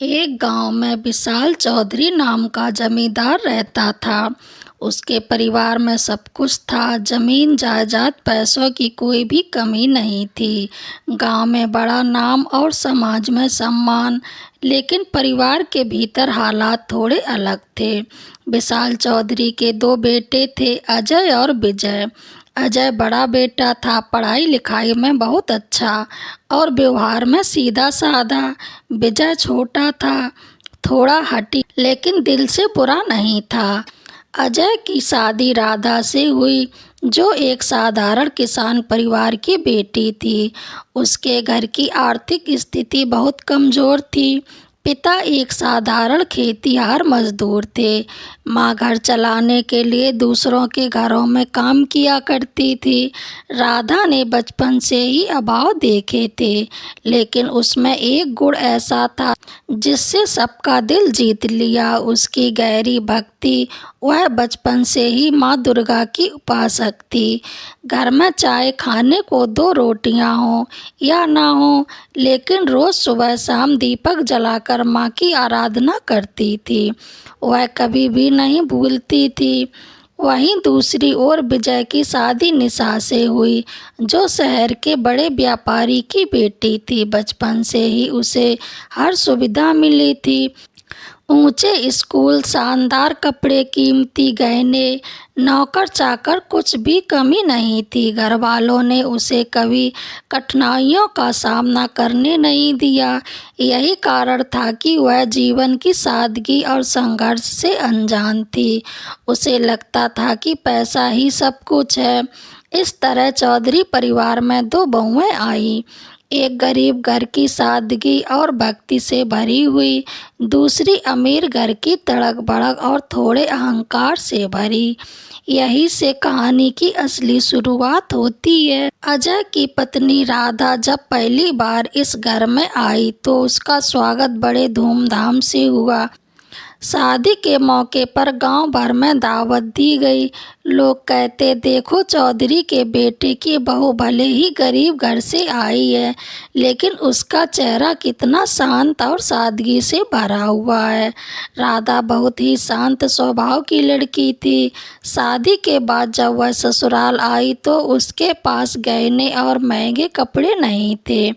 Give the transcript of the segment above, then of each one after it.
एक गांव में विशाल चौधरी नाम का जमींदार रहता था। उसके परिवार में सब कुछ था, जमीन जायदाद, पैसों की कोई भी कमी नहीं थी। गांव में बड़ा नाम और समाज में सम्मान, लेकिन परिवार के भीतर हालात थोड़े अलग थे। विशाल चौधरी के दो बेटे थे, अजय और विजय। अजय बड़ा बेटा था, पढ़ाई लिखाई में बहुत अच्छा और व्यवहार में सीधा साधा। विजय छोटा था, थोड़ा हठी, लेकिन दिल से बुरा नहीं था। अजय की शादी राधा से हुई, जो एक साधारण किसान परिवार की बेटी थी। उसके घर की आर्थिक स्थिति बहुत कमजोर थी। पिता एक साधारण खेतिहर मजदूर थे। माँ घर चलाने के लिए दूसरों के घरों में काम किया करती थी। राधा ने बचपन से ही अभाव देखे थे, लेकिन उसमें एक गुण ऐसा था जिससे सबका दिल जीत लिया, उसकी गहरी भक्ति। वह बचपन से ही माँ दुर्गा की उपासक थी। घर में चाहे खाने को दो रोटियां हों या ना हो, लेकिन रोज सुबह शाम दीपक जलाकर माँ की आराधना करती थी। वह कभी भी नहीं भूलती थी। वहीं दूसरी ओर विजय की शादी निशा से हुई, जो शहर के बड़े व्यापारी की बेटी थी। बचपन से ही उसे हर सुविधा मिली थी, ऊंचे स्कूल, शानदार कपड़े, कीमती गहने, नौकर चाकर, कुछ भी कमी नहीं थी। घर वालों ने उसे कभी कठिनाइयों का सामना करने नहीं दिया। यही कारण था कि वह जीवन की सादगी और संघर्ष से अनजान थी। उसे लगता था कि पैसा ही सब कुछ है। इस तरह चौधरी परिवार में दो बहुएं आईं, एक गरीब घर की सादगी और भक्ति से भरी हुई, दूसरी अमीर घर की तड़क भड़क और थोड़े अहंकार से भरी। यही से कहानी की असली शुरुआत होती है। अजय की पत्नी राधा जब पहली बार इस घर में आई तो उसका स्वागत बड़े धूमधाम से हुआ। शादी के मौके पर गांव भर में दावत दी गई। लोग कहते, देखो चौधरी के बेटे की बहू भले ही गरीब घर से आई है, लेकिन उसका चेहरा कितना शांत और सादगी से भरा हुआ है। राधा बहुत ही शांत स्वभाव की लड़की थी। शादी के बाद जब वह ससुराल आई तो उसके पास गहने और महंगे कपड़े नहीं थे,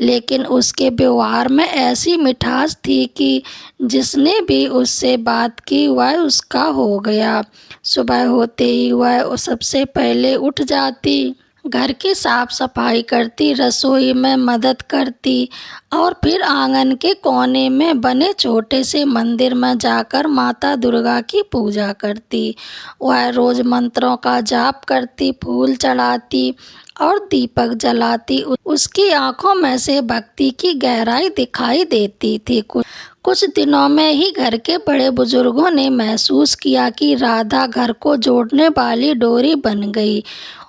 लेकिन उसके व्यवहार में ऐसी मिठास थी कि जिसने भी उससे बात की वह उसका हो गया। सुबह होते ही वह सबसे पहले उठ जाती, घर की साफ सफाई करती, रसोई में मदद करती और फिर आंगन के कोने में बने छोटे से मंदिर में जाकर माता दुर्गा की पूजा करती। वह रोज मंत्रों का जाप करती, फूल चढ़ाती और दीपक जलाती। उसकी आंखों में से भक्ति की गहराई दिखाई देती थी। कुछ दिनों में ही घर के बड़े बुजुर्गों ने महसूस किया कि राधा घर को जोड़ने वाली डोरी बन गई।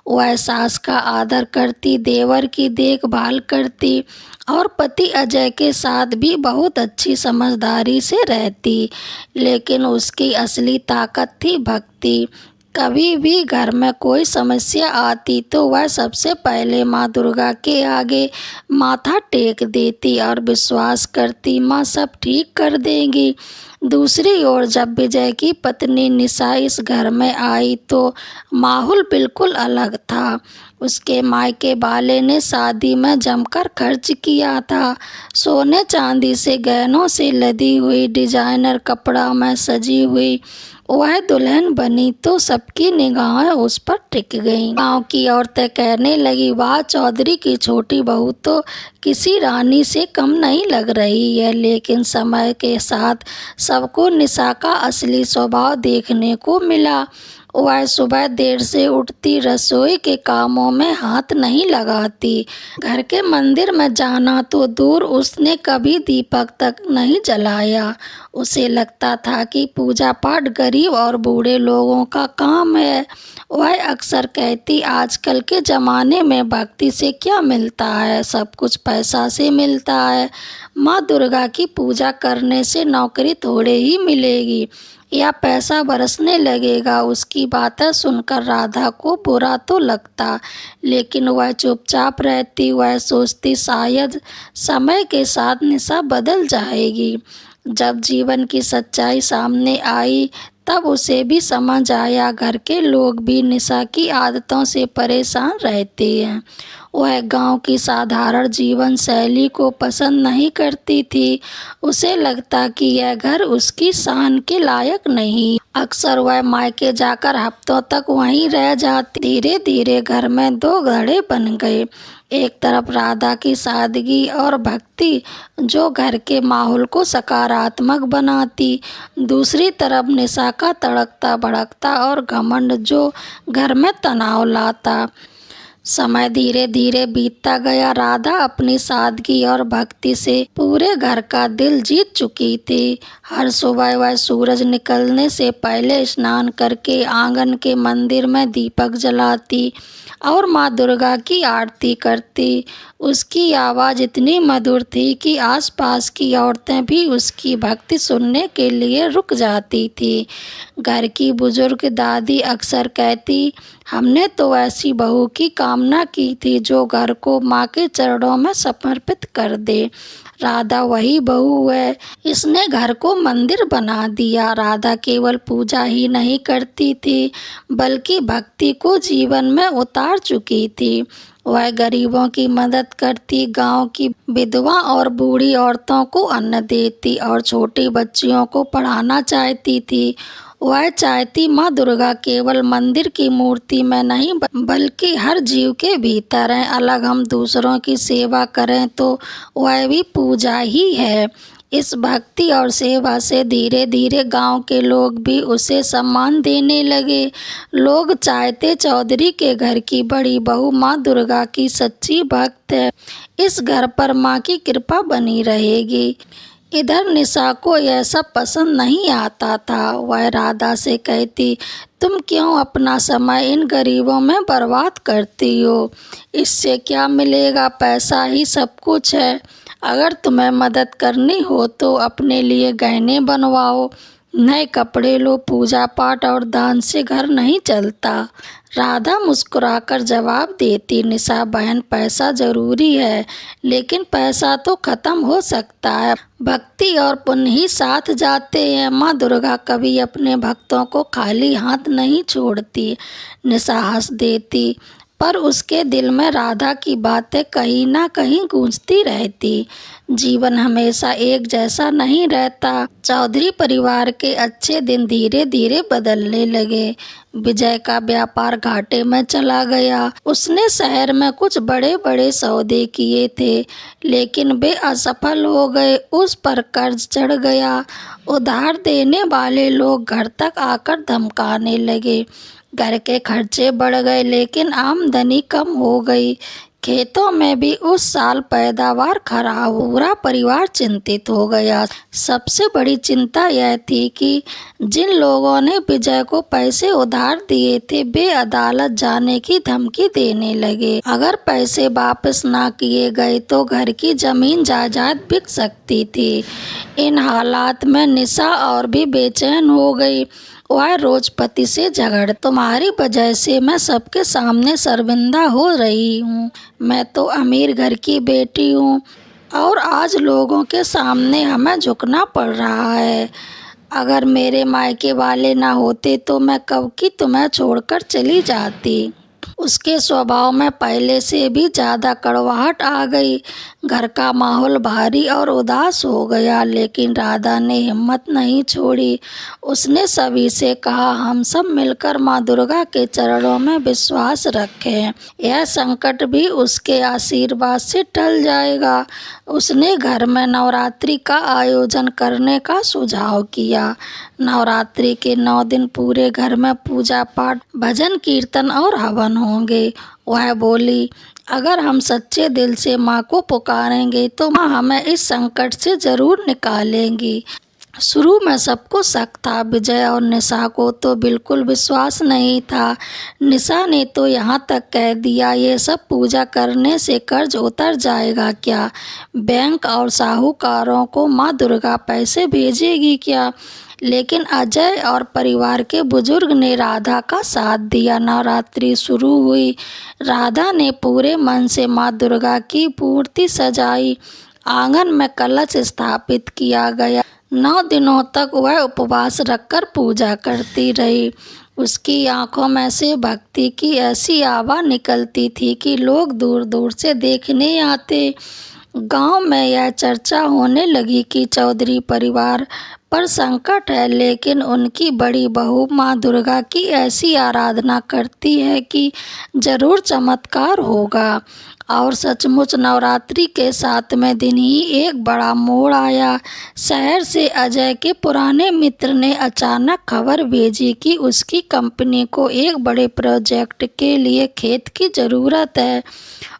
वह सास का आदर करती, देवर की देखभाल करती और पति अजय के साथ भी बहुत अच्छी समझदारी से रहती, लेकिन उसकी असली ताकत थी भक्ति। कभी भी घर में कोई समस्या आती तो वह सबसे पहले माँ दुर्गा के आगे माथा टेक देती और विश्वास करती, माँ सब ठीक कर देंगी। दूसरी ओर जब विजय की पत्नी निशा इस घर में आई तो माहौल बिल्कुल अलग था। उसके मायके वाले ने शादी में जमकर खर्च किया था। सोने चांदी से, गहनों से लदी हुई, डिजाइनर कपड़ा में सजी हुई वह दुल्हन बनी तो सबकी निगाहें उस पर टिक गईं। गांव की औरतें कहने लगी, वाह, चौधरी की छोटी बहू तो किसी रानी से कम नहीं लग रही है। लेकिन समय के साथ सबको निशा का असली स्वभाव देखने को मिला। वह सुबह देर से उठती, रसोई के कामों में हाथ नहीं लगाती, घर के मंदिर में जाना तो दूर, उसने कभी दीपक तक नहीं जलाया। उसे लगता था कि पूजा पाठ गरीब और बूढ़े लोगों का काम है। वह अक्सर कहती, आजकल के ज़माने में भक्ति से क्या मिलता है, सब कुछ पैसा से मिलता है। माँ दुर्गा की पूजा करने से नौकरी थोड़े ही मिलेगी, या पैसा बरसने लगेगा। उसकी बातें सुनकर राधा को बुरा तो लगता, लेकिन वह चुपचाप रहती। वह सोचती शायद समय के साथ निशा बदल जाएगी। जब जीवन की सच्चाई सामने आई तब उसे भी समझ आया, घर के लोग भी निशा की आदतों से परेशान रहते हैं। वह गांव की साधारण जीवन शैली को पसंद नहीं करती थी। उसे लगता कि यह घर उसकी शान के लायक नहीं। अक्सर वह मायके जाकर हफ्तों तक वहीं रह जाती। धीरे धीरे घर में दो घड़े बन गए। एक तरफ राधा की सादगी और भक्ति जो घर के माहौल को सकारात्मक बनाती, दूसरी तरफ निशा का तड़कता भड़कता और घमंड जो घर में तनाव लाता। समय धीरे धीरे बीतता गया। राधा अपनी सादगी और भक्ति से पूरे घर का दिल जीत चुकी थी। हर सुबह वह सूरज निकलने से पहले स्नान करके आंगन के मंदिर में दीपक जलाती और माँ दुर्गा की आरती करती। उसकी आवाज़ इतनी मधुर थी कि आसपास की औरतें भी उसकी भक्ति सुनने के लिए रुक जाती थी। घर की बुजुर्ग दादी अक्सर कहती, हमने तो ऐसी बहू की कामना की थी जो घर को माँ के चरणों में समर्पित कर दे। राधा वही बहू है। इसने घर को मंदिर बना दिया। राधा केवल पूजा ही नहीं करती थी, बल्कि भक्ति को जीवन में उतार चुकी थी। वह गरीबों की मदद करती, गांव की विधवा और बूढ़ी औरतों को अन्न देती और छोटी बच्चियों को पढ़ाना चाहती थी। वह चाहती माँ दुर्गा केवल मंदिर की मूर्ति में नहीं बल्कि हर जीव के भीतर है। अलग हम दूसरों की सेवा करें तो वह भी पूजा ही है। इस भक्ति और सेवा से धीरे धीरे गांव के लोग भी उसे सम्मान देने लगे। लोग चाहते चौधरी के घर की बड़ी बहू माँ दुर्गा की सच्ची भक्त है, इस घर पर माँ की कृपा बनी रहेगी। इधर निशा को यह सब पसंद नहीं आता था। वह राधा से कहती, तुम क्यों अपना समय इन गरीबों में बर्बाद करती हो? इससे क्या मिलेगा? पैसा ही सब कुछ है। अगर तुम्हें मदद करनी हो तो अपने लिए गहने बनवाओ, नए कपड़े लो। पूजा पाठ और दान से घर नहीं चलता। राधा मुस्कुराकर जवाब देती, निशा बहन, पैसा जरूरी है, लेकिन पैसा तो खत्म हो सकता है। भक्ति और पुण्य ही साथ जाते हैं। माँ दुर्गा कभी अपने भक्तों को खाली हाथ नहीं छोड़ती। निशा हंस देती, पर उसके दिल में राधा की बातें कहीं ना कहीं गूंजती रहती। जीवन हमेशा एक जैसा नहीं रहता। चौधरी परिवार के अच्छे दिन धीरे धीरे बदलने लगे। विजय का व्यापार घाटे में चला गया। उसने शहर में कुछ बड़े बड़े सौदे किए थे, लेकिन वे असफल हो गए। उस पर कर्ज चढ़ गया। उधार देने वाले लोग घर तक आकर धमकाने लगे। घर के खर्चे बढ़ गए, लेकिन आमदनी कम हो गई। खेतों में भी उस साल पैदावार खराब। पूरा परिवार चिंतित हो गया। सबसे बड़ी चिंता यह थी कि जिन लोगों ने विजय को पैसे उधार दिए थे, वे अदालत जाने की धमकी देने लगे। अगर पैसे वापस ना किए गए तो घर की जमीन जायदाद बिक सकती थी। इन हालात में निशा और भी बेचैन हो गई। वह रोज पति से झगड़, तुम्हारी वजह से मैं सबके सामने शर्मिंदा हो रही हूँ। मैं तो अमीर घर की बेटी हूँ और आज लोगों के सामने हमें झुकना पड़ रहा है। अगर मेरे मायके वाले ना होते तो मैं कब की तुम्हें छोड़कर चली जाती। उसके स्वभाव में पहले से भी ज़्यादा कड़वाहट आ गई। घर का माहौल भारी और उदास हो गया, लेकिन राधा ने हिम्मत नहीं छोड़ी। उसने सभी से कहा, हम सब मिलकर माँ दुर्गा के चरणों में विश्वास रखें। यह संकट भी उसके आशीर्वाद से टल जाएगा। उसने घर में नवरात्रि का आयोजन करने का सुझाव किया। नवरात्रि के 9 दिन पूरे घर में पूजा पाठ, भजन कीर्तन और हवन होंगे। वह बोली, अगर हम सच्चे दिल से माँ को पुकारेंगे तो माँ हमें इस संकट से जरूर निकालेंगी। शुरू में सबको शक था। विजय और निशा को तो बिल्कुल विश्वास नहीं था। निशा ने तो यहाँ तक कह दिया, ये सब पूजा करने से कर्ज उतर जाएगा क्या? बैंक और साहूकारों को माँ दुर्गा पैसे भेजेगी क्या? लेकिन अजय और परिवार के बुजुर्ग ने राधा का साथ दिया। नवरात्रि शुरू हुई। राधा ने पूरे मन से माँ दुर्गा की मूर्ति सजाई। आंगन में कलश स्थापित किया गया। 9 दिनों तक वह उपवास रखकर पूजा करती रही। उसकी आंखों में से भक्ति की ऐसी आभा निकलती थी कि लोग दूर दूर से देखने आते। गांव में यह चर्चा होने लगी कि चौधरी परिवार पर संकट है, लेकिन उनकी बड़ी बहू माँ दुर्गा की ऐसी आराधना करती है कि जरूर चमत्कार होगा। और सचमुच नवरात्रि के 7वें दिन ही एक बड़ा मोड़ आया। शहर से अजय के पुराने मित्र ने अचानक खबर भेजी कि उसकी कंपनी को एक बड़े प्रोजेक्ट के लिए खेत की ज़रूरत है।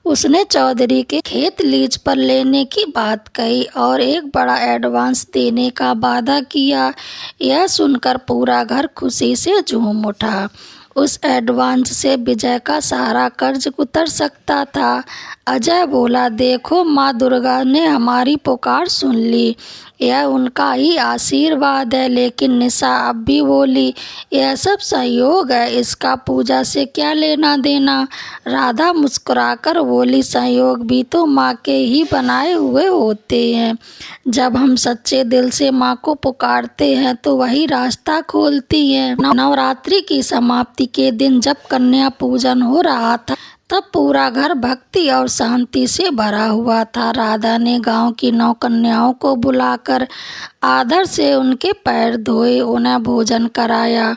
उसने चौधरी के खेत लीज पर लेने की बात कही और एक बड़ा एडवांस देने का वादा किया। यह सुनकर पूरा घर खुशी से झूम उठा। उस एडवांस से विजय का सारा कर्ज उतर सकता था। अजय बोला, देखो माँ दुर्गा ने हमारी पुकार सुन ली, यह उनका ही आशीर्वाद है। लेकिन निशा अब भी बोली, यह सब संयोग है, इसका पूजा से क्या लेना देना? राधा मुस्कुराकर बोली, संयोग भी तो माँ के ही बनाए हुए होते हैं। जब हम सच्चे दिल से माँ को पुकारते हैं तो वही रास्ता खोलती है। नवरात्रि की समाप्ति के दिन जब कन्या पूजन हो रहा था, तब पूरा घर भक्ति और शांति से भरा हुआ था। राधा ने गांव की 9 कन्याओं को बुलाकर आदर से उनके पैर धोए, उन्हें भोजन कराया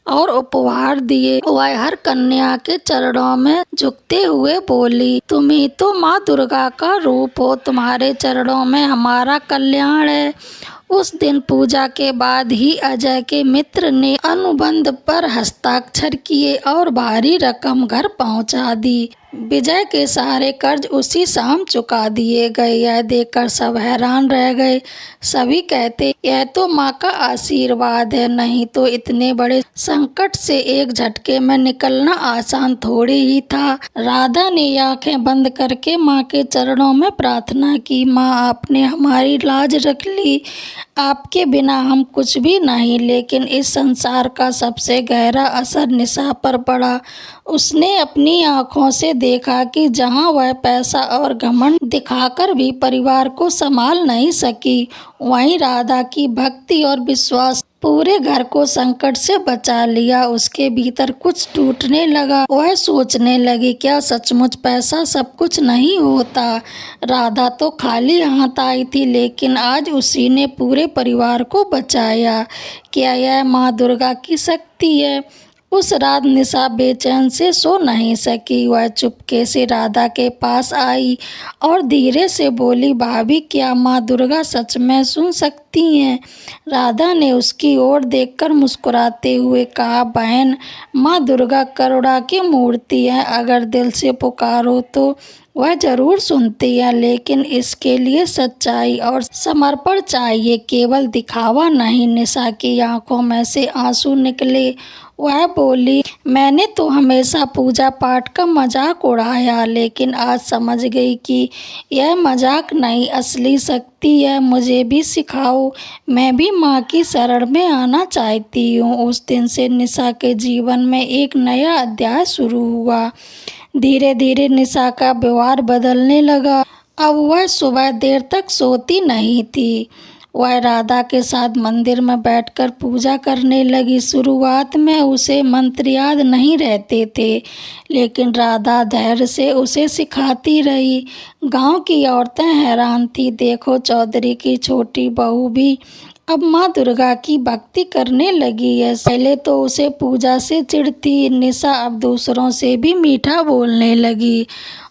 और उपहार दिए। वह हर कन्या के चरणों में झुकते हुए बोली, तुम ही तो माँ दुर्गा का रूप हो, तुम्हारे चरणों में हमारा कल्याण है। उस दिन पूजा के बाद ही अजय के मित्र ने अनुबंध पर हस्ताक्षर किए और भारी रकम घर पहुंचा दी। विजय के सारे कर्ज उसी शाम चुका दिए गए। यह देखकर सब हैरान रह गए। सभी कहते, यह तो माँ का आशीर्वाद है, नहीं तो इतने बड़े संकट से एक झटके में निकलना आसान थोड़ी ही था। राधा ने आंखें बंद करके माँ के चरणों में प्रार्थना की, माँ आपने हमारी लाज रख ली, आपके बिना हम कुछ भी नहीं। लेकिन इस संसार का सबसे गहरा असर निशा पर पड़ा। उसने अपनी आंखों से देखा कि जहां वह पैसा और घमंड दिखाकर भी परिवार को संभाल नहीं सकी, वहीं राधा की भक्ति और विश्वास पूरे घर को संकट से बचा लिया। उसके भीतर कुछ टूटने लगा। वह सोचने लगी, क्या सचमुच पैसा सब कुछ नहीं होता? राधा तो खाली हाथ आई थी, लेकिन आज उसी ने पूरे परिवार को बचाया। क्या यह माँ दुर्गा की शक्ति है? उस रात निशा बेचैन से सो नहीं सकी। वह चुपके से राधा के पास आई और धीरे से बोली, भाभी क्या माँ दुर्गा सच में सुन सकती हैं? राधा ने उसकी ओर देखकर मुस्कुराते हुए कहा, बहन, माँ दुर्गा करुणा की मूर्ति है, अगर दिल से पुकारो तो वह जरूर सुनती है। लेकिन इसके लिए सच्चाई और समर्पण चाहिए, केवल दिखावा नहीं। निशा की आंखों में से आंसू निकले। वह बोली, मैंने तो हमेशा पूजा पाठ का मजाक उड़ाया, लेकिन आज समझ गई कि यह मजाक नहीं, असली शक्ति है। मुझे भी सिखाओ, मैं भी माँ की शरण में आना चाहती हूँ। उस दिन से निशा के जीवन में एक नया अध्याय शुरू हुआ। धीरे धीरे निशा का व्यवहार बदलने लगा। अब वह सुबह देर तक सोती नहीं थी। वह राधा के साथ मंदिर में बैठकर पूजा करने लगी। शुरुआत में उसे मंत्र याद नहीं रहते थे, लेकिन राधा धैर्य से उसे सिखाती रही। गांव की औरतें हैरान थी, देखो चौधरी की छोटी बहू भी अब माँ दुर्गा की भक्ति करने लगी है। पहले तो उसे पूजा से चिढ़ती, निशा अब दूसरों से भी मीठा बोलने लगी।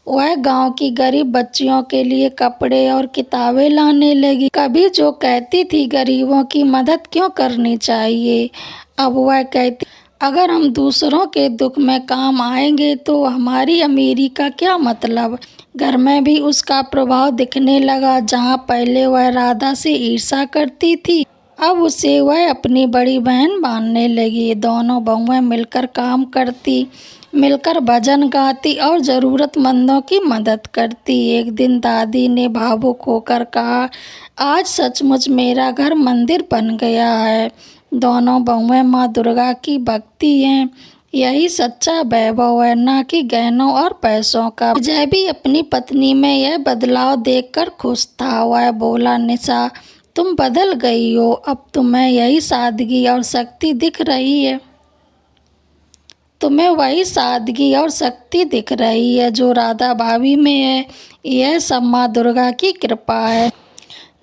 वह गांव की गरीब बच्चियों के लिए कपड़े और किताबें लाने लगी। कभी जो कहती थी, गरीबों की मदद क्यों करनी चाहिए, अब वह कहती, अगर हम दूसरों के दुख में काम आएंगे तो हमारी अमीरी का क्या मतलब? घर में भी उसका प्रभाव दिखने लगा। जहां पहले वह राधा से ईर्ष्या करती थी, अब उसे वह अपनी बड़ी बहन मानने लगी। दोनों बहुएं मिलकर काम करती, मिलकर भजन गाती और ज़रूरतमंदों की मदद करती। एक दिन दादी ने भावुक होकर कहा, आज सचमुच मेरा घर मंदिर बन गया है। दोनों बहुएं माँ दुर्गा की भक्ति हैं। यही सच्चा वैभव है, न कि गहनों और पैसों का। विजय भी अपनी पत्नी में यह बदलाव देखकर खुश था। वह बोला, निशा, तुम बदल गई हो, अब तुम्हें यही सादगी और शक्ति दिख रही है। तुम्हें वही सादगी और शक्ति दिख रही है जो राधा भाभी में है। यह सब माँ दुर्गा की कृपा है।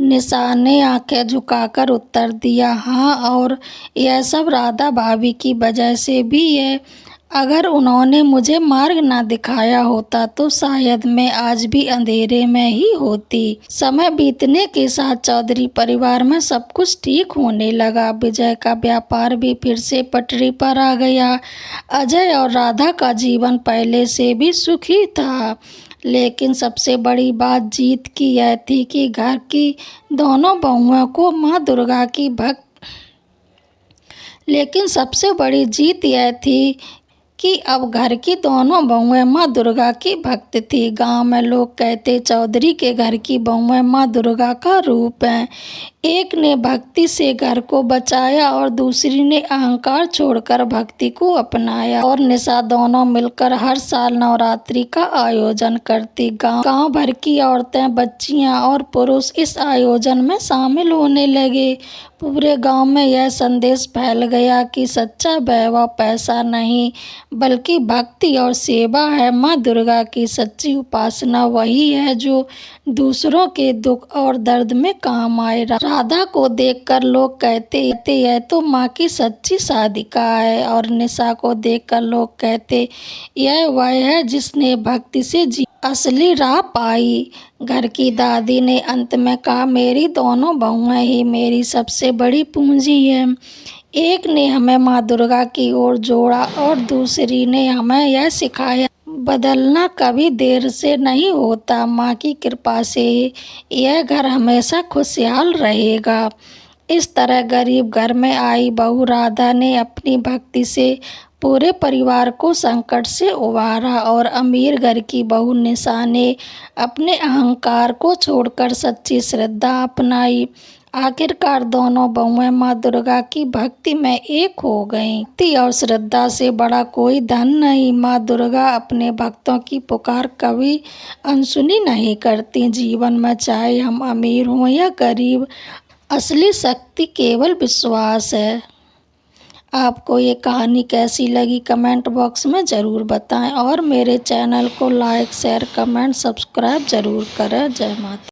निशा ने आंखें झुकाकर उत्तर दिया, हाँ, और यह सब राधा भाभी की वजह से भी है। अगर उन्होंने मुझे मार्ग न दिखाया होता तो शायद मैं आज भी अंधेरे में ही होती। समय बीतने के साथ चौधरी परिवार में सब कुछ ठीक होने लगा। विजय का व्यापार भी फिर से पटरी पर आ गया। अजय और राधा का जीवन पहले से भी सुखी था। लेकिन सबसे बड़ी बात जीत की यह थी कि घर की दोनों बहुओं को माँ दुर्गा की भक्त लेकिन सबसे बड़ी जीत यह थी कि अब घर की दोनों बहुएं माँ दुर्गा की भक्त थी। गांव में लोग कहते, चौधरी के घर की बहुएं माँ दुर्गा का रूप हैं। एक ने भक्ति से घर को बचाया और दूसरी ने अहंकार छोड़कर भक्ति को अपनाया। और निशा दोनों मिलकर हर साल नवरात्रि का आयोजन करती। गांव भर की औरतें, बच्चियां और पुरुष इस आयोजन में शामिल होने लगे। पूरे गांव में यह संदेश फैल गया कि सच्चा वैभव पैसा नहीं बल्कि भक्ति और सेवा है। माँ दुर्गा की सच्ची उपासना वही है जो दूसरों के दुख और दर्द में काम आए। राधा को देखकर लोग कहते यह तो माँ की सच्ची साधिका है, और निशा को देखकर लोग कहते यह वह है जिसने भक्ति से असली राह पाई। घर की दादी ने अंत में कहा, मेरी दोनों बहुएं ही मेरी सबसे बड़ी पूंजी है। एक ने हमें माँ दुर्गा की ओर जोड़ा और दूसरी ने हमें यह सिखाया, बदलना कभी देर से नहीं होता। माँ की कृपा से यह घर हमेशा खुशहाल रहेगा। इस तरह गरीब घर में आई बहू राधा ने अपनी भक्ति से पूरे परिवार को संकट से उबारा, और अमीर घर की बहू निशा ने अपने अहंकार को छोड़कर सच्ची श्रद्धा अपनाई। आखिरकार दोनों बहुएं माँ दुर्गा की भक्ति में एक हो गईं। भक्ति और श्रद्धा से बड़ा कोई धन नहीं। माँ दुर्गा अपने भक्तों की पुकार कभी अनसुनी नहीं करती। जीवन में चाहे हम अमीर हों या गरीब, असली शक्ति केवल विश्वास है। आपको ये कहानी कैसी लगी कमेंट बॉक्स में ज़रूर बताएं, और मेरे चैनल को लाइक, शेयर, कमेंट, सब्सक्राइब ज़रूर करें। जय माता।